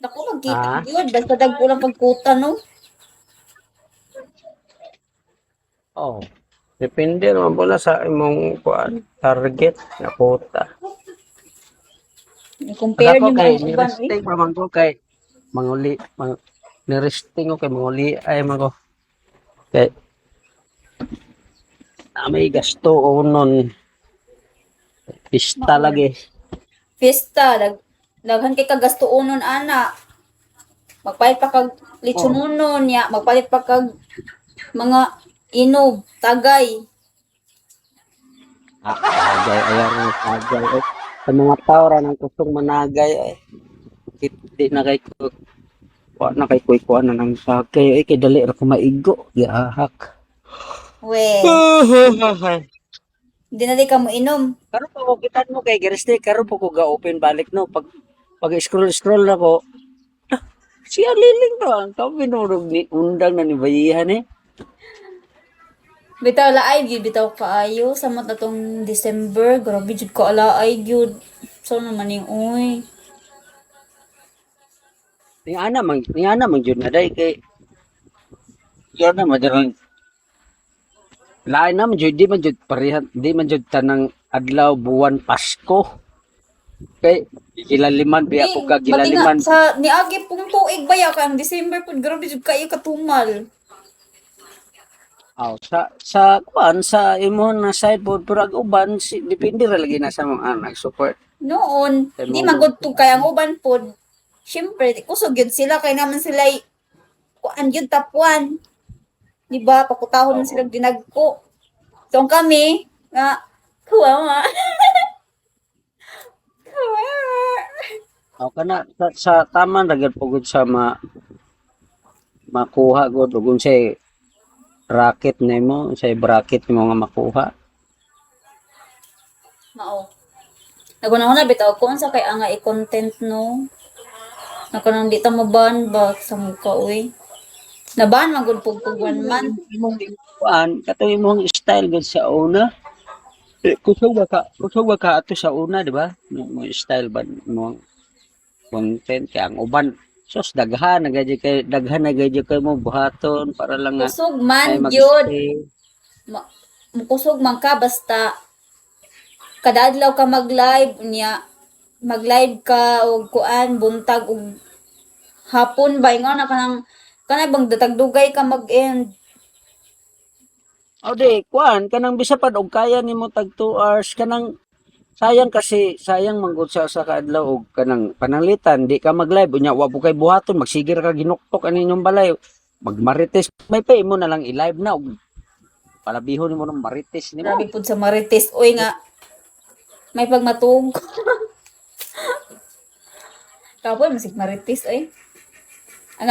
Ako magkita Ah, yun. Basta dagko lang pagkuta, no? oh. Depende naman pala sa imong kuan target na quota. Compare Ako niyo kay ang uban, eh. niresting pa man ko kay manguli niresting ko kay manguli ay man ko kay may gasto unon pista Maon. lagi. Fiesta, daghan kay kagasto unon ana. Magpalit pa kag Oh. lechonunon ya, magpalit pa kag mga inog, tagay. Tagay ayaw ng tagay. Eh. Sa mga tao ra nang kusong managay ay di na kay ko wa na kay kuy na ng tagay ay kay dali ra ko maigo. Gihahak. We, di na di ka mo inom. Karon pa ko kitan mo kay Gerste karon po ko ga open balik no pag scroll na ko siya liling to ang tao binurog ni undang na ni bayihan eh. Bitaw laay gyud bitaw kaayo sa mat atong December, grabe jud ko alaay gyud. So naman yung uy. Ni ana man jud na day kay yun na madarang lain na man jud di man jud pareha di man jud tanang adlaw buwan Pasko. Kay gilaliman biya ko ka Di, bati nga, gilaliman. sa niagi pong tuig baya ka, ang December po, grabe jud kayo katumal. Aw sa kuan sa imong na side board pero ang uban si depende ra lagi na sa mga anak support. Noon, Kay di mo magod to kaya ang uban po, syempre, kusog yun sila, kaya naman sila, kuan yun tapuan. Di ba, pakutahon man oo. sila ginagko. So kami, nga, kuwawa. Kuwawa. Aw kana sa taman ra gud pugod sa makuha gud ug unsay racket nimo unsay bracket nimo nga makuha. Mao. Naguna-una bitaw ko unsa kay nga i-content no. Nakanang di ta maban ba sa mukha uy. Naban man gud pug 1 month. Imong kuan katong imong style gud sa una. Kusog ba ka ato sa una di ba? Mo style ba mo content kay ang uban sus daghan na gadyo kay mo buhaton para lang nga Kusog man ay gyud. mag-stay. Kusog man ka basta kada adlaw ka mag-live unya. Mag-live ka og kuan buntag og hapon ba nga na kanang bang datagdugay ka mag-end. O di, kuan, kanang bisa pa og kaya nimo tag 2 hours, kanang sayang kasi, sayang manggod sa kaadlaw og kanang pananglitan, di ka mag-live, unya, wa po kay buhaton, magsigir ka ginuktok ani inyong balay, magmarites, may pay mo na lang i-live na, og palabihon nimo ng marites nimo. Grabe pud sa Marites oy nga may pagmatug. Kapoy masig Marites oy. Ang